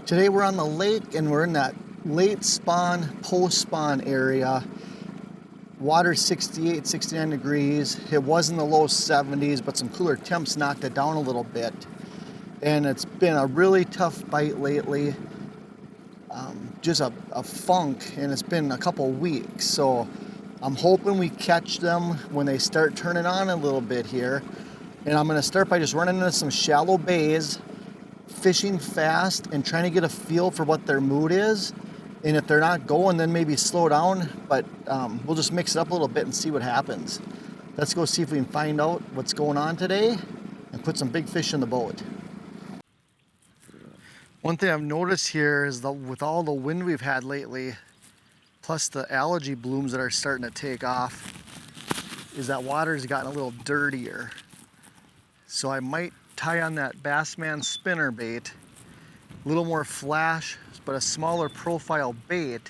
Today we're on the lake and we're in that late spawn, post spawn area. Water's 68, 69 degrees. It was in the low 70s, but some cooler temps knocked it down a little bit. And it's been a really tough bite lately. Just a funk, and it's been a couple weeks. So I'm hoping we catch them when they start turning on a little bit here. And I'm gonna start by just running into some shallow bays, fishing fast and trying to get a feel for what their mood is. And if they're not going, then maybe slow down, but we'll just mix it up a little bit and see what happens. Let's go see if we can find out what's going on today and put some big fish in the boat. One thing I've noticed here is that with all the wind we've had lately, plus the algae blooms that are starting to take off, is that water's gotten a little dirtier. So I might tie on that Bassman spinnerbait, a little more flash, but a smaller profile bait,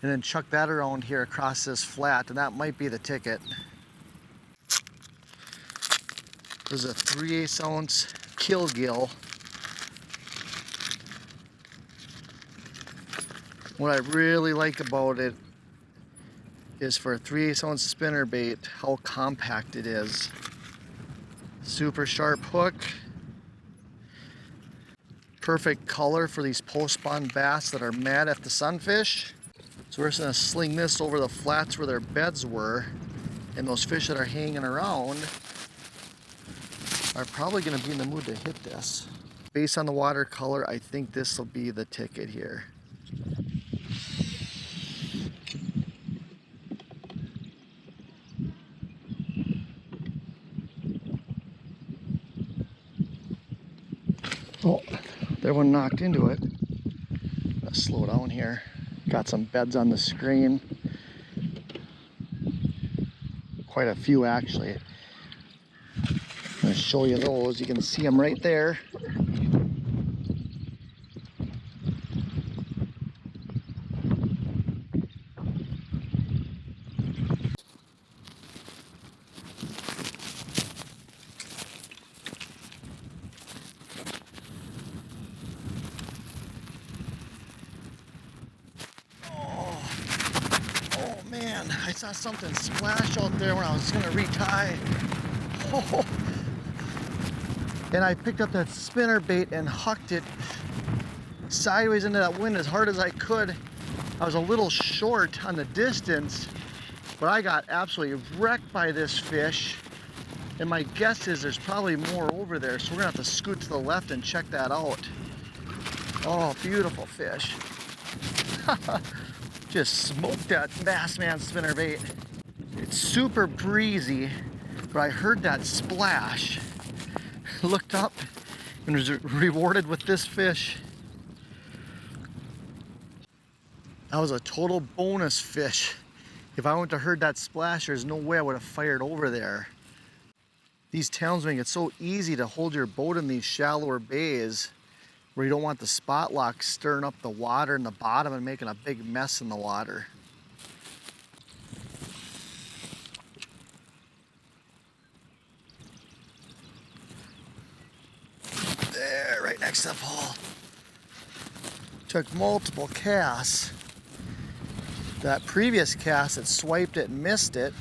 and then chuck that around here across this flat, and that might be the ticket. There's a 3/8 ounce Kilgill. What I really like about it is for a 3/8 ounce spinnerbait, how compact it is. Super sharp hook. Perfect color for these post-spawn bass that are mad at the sunfish. So we're just gonna sling this over the flats where their beds were, and those fish that are hanging around are probably gonna be in the mood to hit this. Based on the watercolor, I think this will be the ticket here. Oh, that one knocked into it. Let's slow down here. Got some beds on the screen. Quite a few actually. I'm gonna show you those. You can see them right there. Man, I saw something splash out there when I was gonna retie. Oh. And I picked up that spinner bait and hucked it sideways into that wind as hard as I could. I was a little short on the distance, but I got absolutely wrecked by this fish. And my guess is there's probably more over there, so we're gonna have to scoot to the left and check that out. Oh, beautiful fish. Just smoked that Bassman spinnerbait. It's super breezy, but I heard that splash. Looked up and was rewarded with this fish. That was a total bonus fish. If I wouldn't have heard that splash, there's no way I would have fired over there. These towns make it so easy to hold your boat in these shallower bays where you don't want the spot lock stirring up the water in the bottom and making a big mess in the water. There, right next to the pole. Took multiple casts. That previous cast had swiped it and missed it.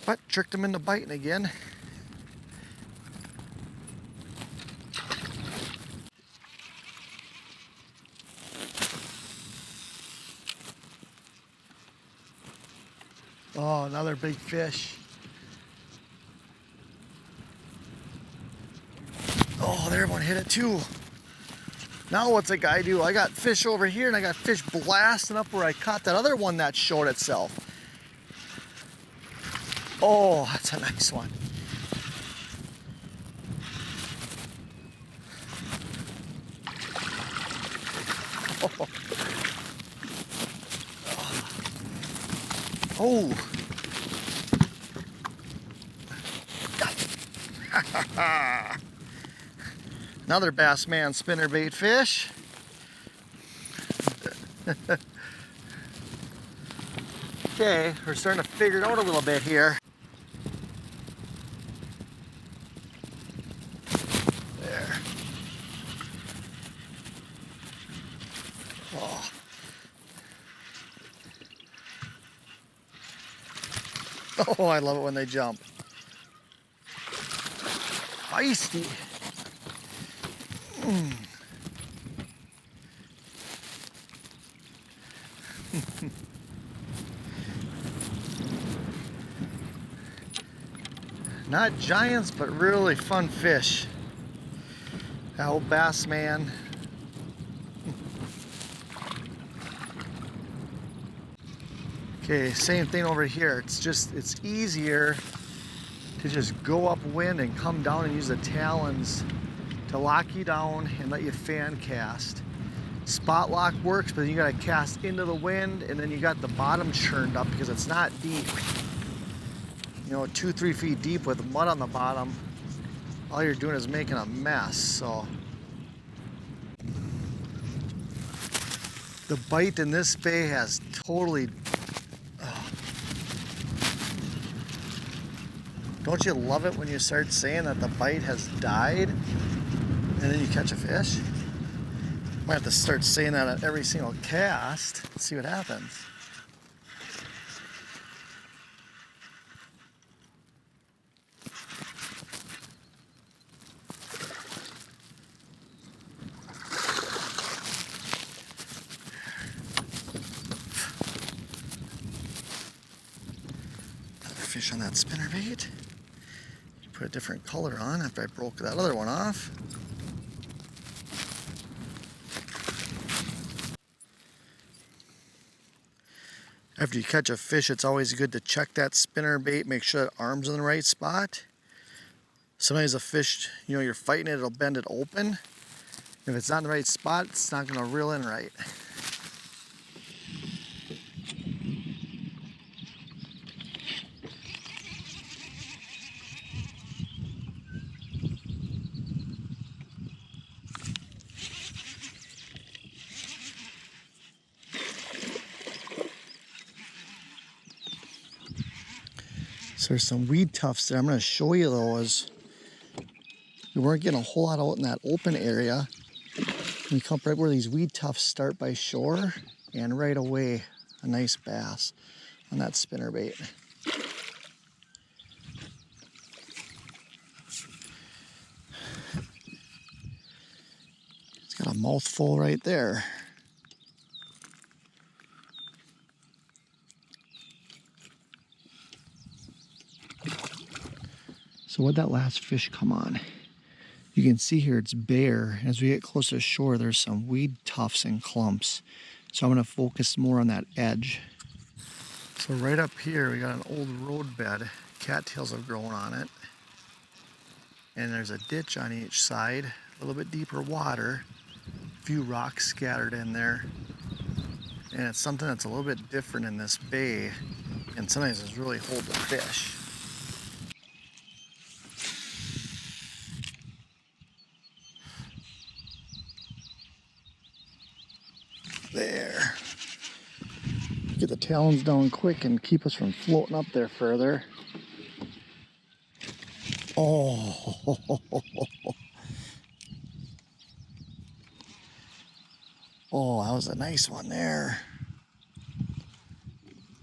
But tricked him into biting again. Oh, another big fish. Oh, there one hit it too. Now what's a guy do? I got fish over here and I got fish blasting up where I caught that other one that showed itself. Oh, that's a nice one. Oh. Another Bassman spinnerbait fish. Okay, we're starting to figure it out a little bit here. There. Oh. Oh, I love it when they jump. Feisty. Not giants, but really fun fish. That old bass man. Okay, same thing over here. It's easier to just go upwind and come down and use the talons to lock you down and let you fan cast. Spot lock works, but you gotta cast into the wind, and then you got the bottom churned up because it's not deep. You know, 2-3 feet deep with mud on the bottom. All you're doing is making a mess, so. The bite in this bay has totally, don't you love it when you start saying that the bite has died and then you catch a fish? Might have to start saying that at every single cast, see what happens. Another fish on that spinnerbait. Put a different color on after I broke that other one off. After you catch a fish, it's always good to check that spinnerbait, make sure that arm's in the right spot. Sometimes a fish, you know, you're fighting it, it'll bend it open. If it's not in the right spot, it's not gonna reel in right. So there's some weed tufts there. I'm going to show you those. We weren't getting a whole lot out in that open area. We come right where these weed tufts start by shore, and right away a nice bass on that spinnerbait. It's got a mouthful right there. So what'd that last fish come on? You can see here it's bare. As we get closer to shore, there's some weed tufts and clumps. So I'm gonna focus more on that edge. So right up here, we got an old road bed. Cattails have grown on it. And there's a ditch on each side, a little bit deeper water, a few rocks scattered in there. And it's something that's a little bit different in this bay, and sometimes it's really hold the fish. There. Get the talons down quick and keep us from floating up there further. Oh, oh, that was a nice one there.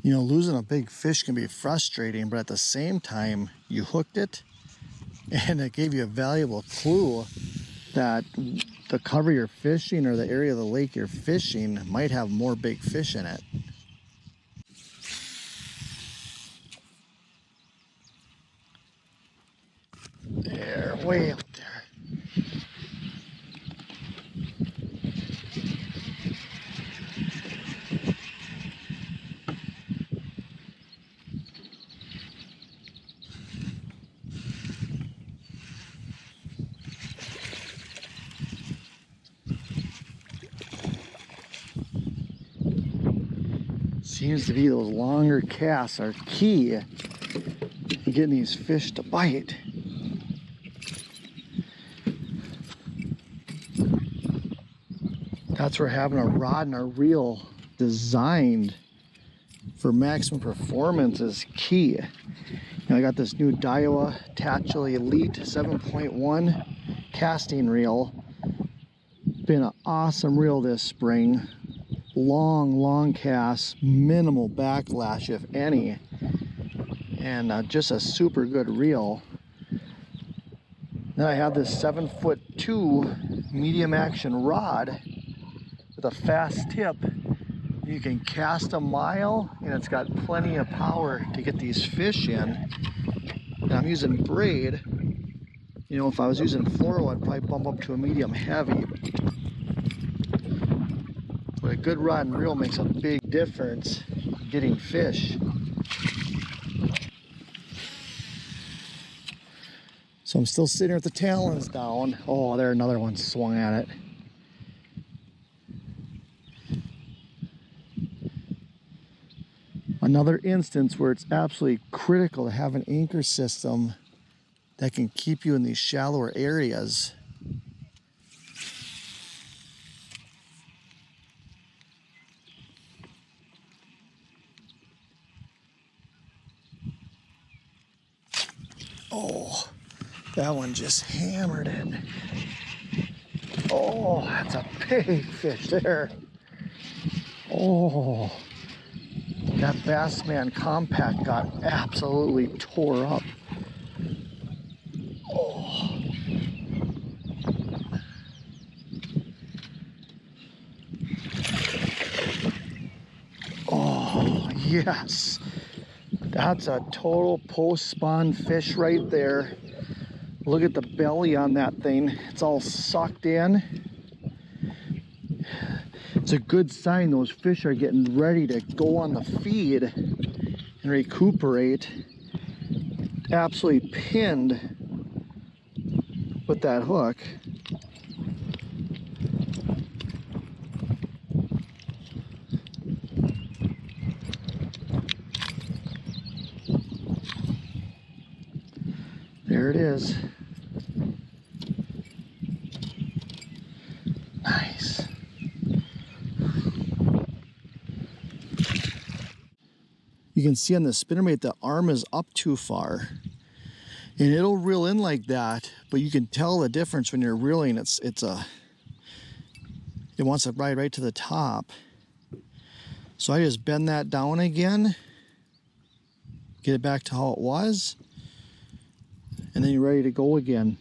You know, losing a big fish can be frustrating, but at the same time, you hooked it, and it gave you a valuable clue that the cover you're fishing or the area of the lake you're fishing might have more big fish in it. There, way out there. Seems to be those longer casts are key in getting these fish to bite. That's where having a rod and a reel designed for maximum performance is key. I got this new Daiwa Tatchel Elite 7.1 casting reel. Been an awesome reel this spring. Long casts, minimal backlash if any, and just a super good reel. Then I have this 7'2" medium action rod with a fast tip. You can cast a mile, and it's got plenty of power to get these fish in. And I'm using braid. You know, if I was using fluoro, I'd probably bump up to a medium heavy. But a good rod and reel makes a big difference getting fish. So I'm still sitting here with the talons down. Oh, there another one swung at it. Another instance where it's absolutely critical to have an anchor system that can keep you in these shallower areas. Oh, that one just hammered it. Oh, that's a big fish there. Oh, that Bassman Compact got absolutely tore up. Oh. Oh, yes. That's a total post-spawn fish right there. Look at the belly on that thing. It's all sucked in. It's a good sign those fish are getting ready to go on the feed and recuperate. Absolutely pinned with that hook. There it is. Nice. You can see on the spinnerbait the arm is up too far. And it'll reel in like that, but you can tell the difference when you're reeling. It wants to ride right to the top. So I just bend that down again, get it back to how it was, and then you're ready to go again.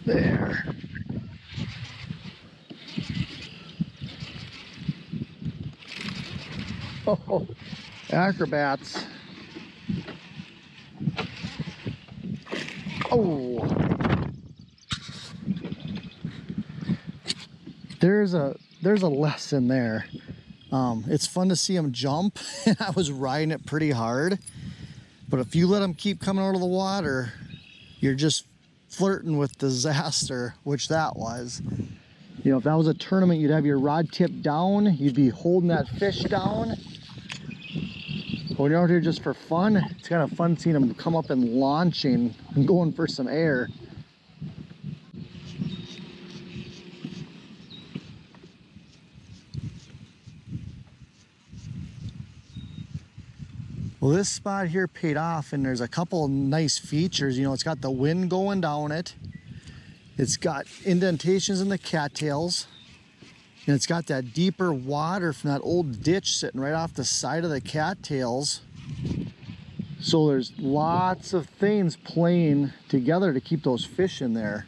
There. Oh, acrobats. Oh. There's a lesson there. It's fun to see them jump, and I was riding it pretty hard. But if you let them keep coming out of the water, you're just flirting with disaster, which that was. You know, if that was a tournament, you'd have your rod tip down, you'd be holding that fish down. But when you're out here just for fun, it's kind of fun seeing them come up and launching and going for some air. Well, this spot here paid off, and there's a couple of nice features. You know, it's got the wind going down it. It's got indentations in the cattails. And it's got that deeper water from that old ditch sitting right off the side of the cattails. So there's lots of things playing together to keep those fish in there.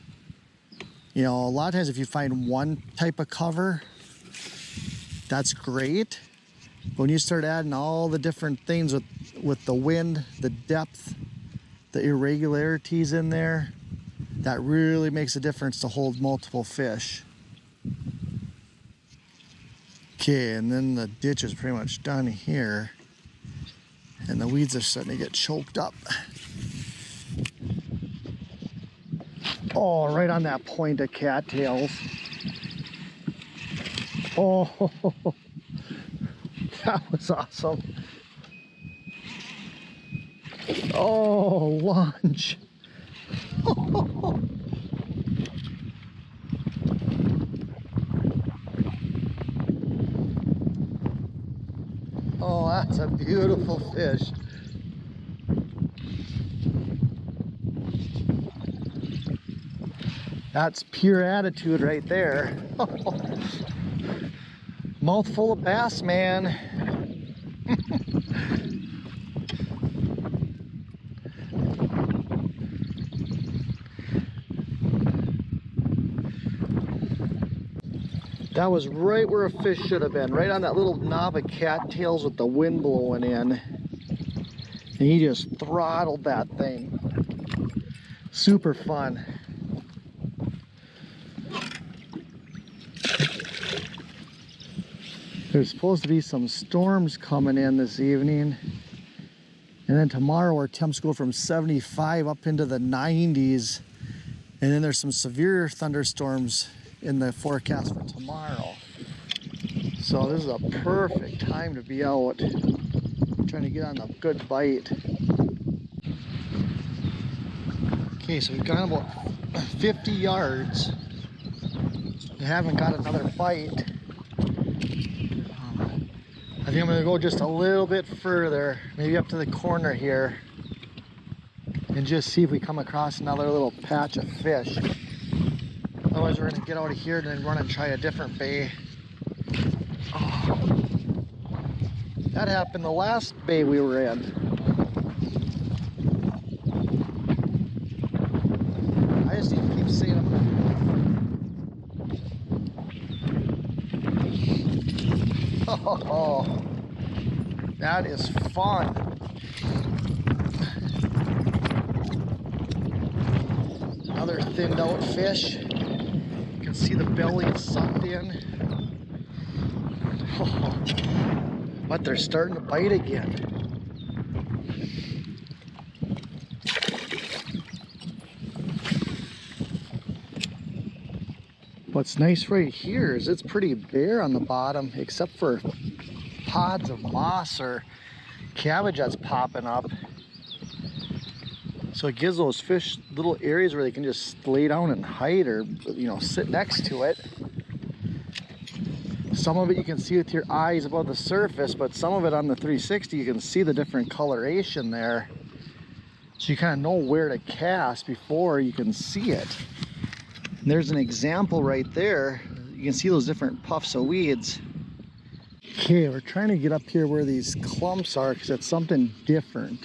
You know, a lot of times if you find one type of cover, that's great. But when you start adding all the different things with the wind, the depth, the irregularities in there, that really makes a difference to hold multiple fish. Okay, and then the ditch is pretty much done here. And the weeds are starting to get choked up. Oh, right on that point of cattails. Oh, that was awesome. Oh, lunch. That's a beautiful fish. That's pure attitude right there. Mouthful of bass, man. That was right where a fish should have been, right on that little knob of cattails with the wind blowing in. And he just throttled that thing. Super fun. There's supposed to be some storms coming in this evening. And then tomorrow our temps go from 75 up into the 90s. And then there's some severe thunderstorms in the forecast for tomorrow. So this is a perfect time to be out trying to get on a good bite. Okay, so we've gone about 50 yards. We haven't got another bite. I think I'm gonna go just a little bit further, maybe up to the corner here, and just see if we come across another little patch of fish. Otherwise we're gonna get out of here and then run and try a different bay. Oh, that happened the last bay we were in. I just need to keep seeing them. Oh, that is fun. Another thinned out fish. You can see the belly is sucked in. Oh, but they're starting to bite again. What's nice right here is it's pretty bare on the bottom, except for pods of moss or cabbage that's popping up. So it gives those fish little areas where they can just lay down and hide, or sit next to it. Some of it you can see with your eyes above the surface, but some of it on the 360 you can see the different coloration there. So you kind of know where to cast before you can see it. And there's an example right there. You can see those different puffs of weeds. Okay, we're trying to get up here where these clumps are because it's something different.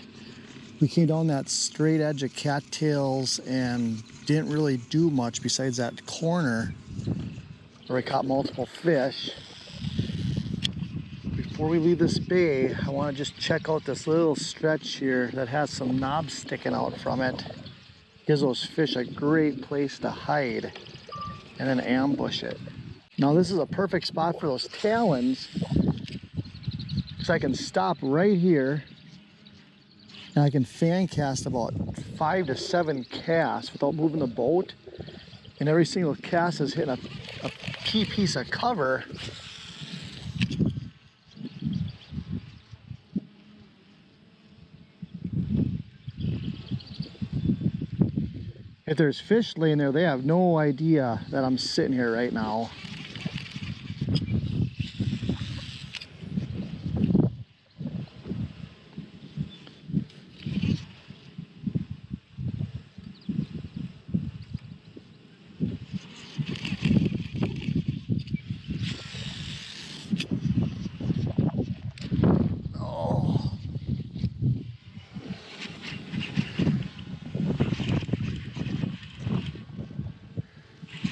We came down that straight edge of cattails and didn't really do much besides that corner where we caught multiple fish. Before we leave this bay, I want to just check out this little stretch here that has some knobs sticking out from it. Gives those fish a great place to hide and then ambush it. Now this is a perfect spot for those talons, because I can stop right here and I can fan cast about 5 to 7 casts without moving the boat, and every single cast is hitting a key piece of cover. If there's fish laying there, they have no idea that I'm sitting here right now.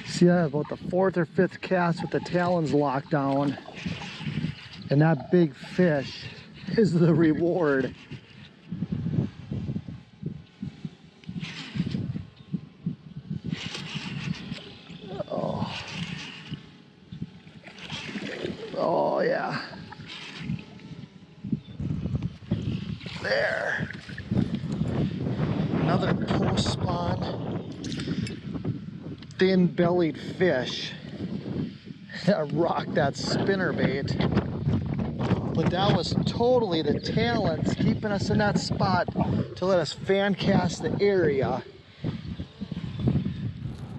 See, I have about the 4th or 5th cast with the talons locked down, and that big fish is the reward. Oh, oh yeah, there, another post spawn. Thin-bellied fish that rocked that spinner bait, but that was totally the talons keeping us in that spot to let us fan cast the area.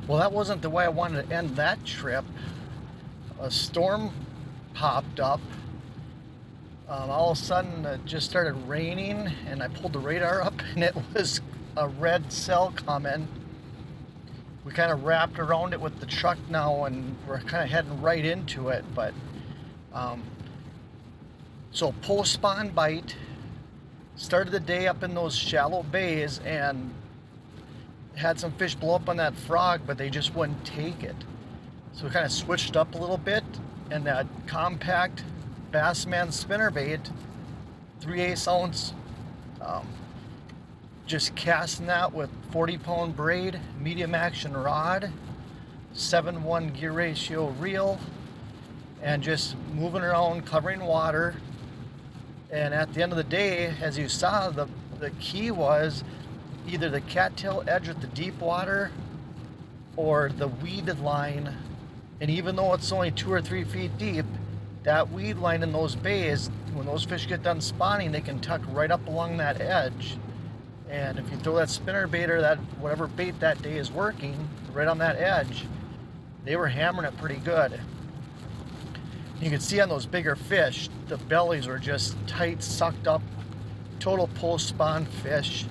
Well, that wasn't the way I wanted to end that trip. A storm popped up All of a sudden it just started raining and I pulled the radar up and it was a red cell coming. We kind of wrapped around it with the truck now and we're kind of heading right into it. But so post spawn bite, started the day up in those shallow bays and had some fish blow up on that frog, but they just wouldn't take it. So we kind of switched up a little bit, and that compact Bassman spinnerbait, 3/8 ounce, just casting that with 40-pound braid, medium action rod, 7:1 gear ratio reel, and just moving around, covering water. And at the end of the day, as you saw, the key was either the cattail edge with the deep water or the weeded line. And even though it's only 2 or 3 feet deep, that weed line in those bays, when those fish get done spawning, they can tuck right up along that edge. And if you throw that spinner bait or that whatever bait that day is working right on that edge, they were hammering it pretty good. You can see on those bigger fish, the bellies were just tight, sucked up, total post-spawn fish.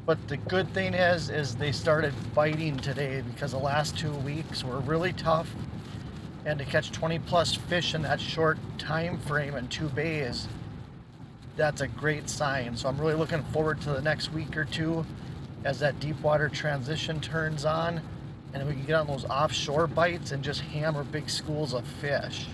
But the good thing is they started biting today, because the last 2 weeks were really tough. And to catch 20 plus fish in that short time frame in 2 bays, that's a great sign. So I'm really looking forward to the next week or two as that deep water transition turns on and we can get on those offshore bites and just hammer big schools of fish.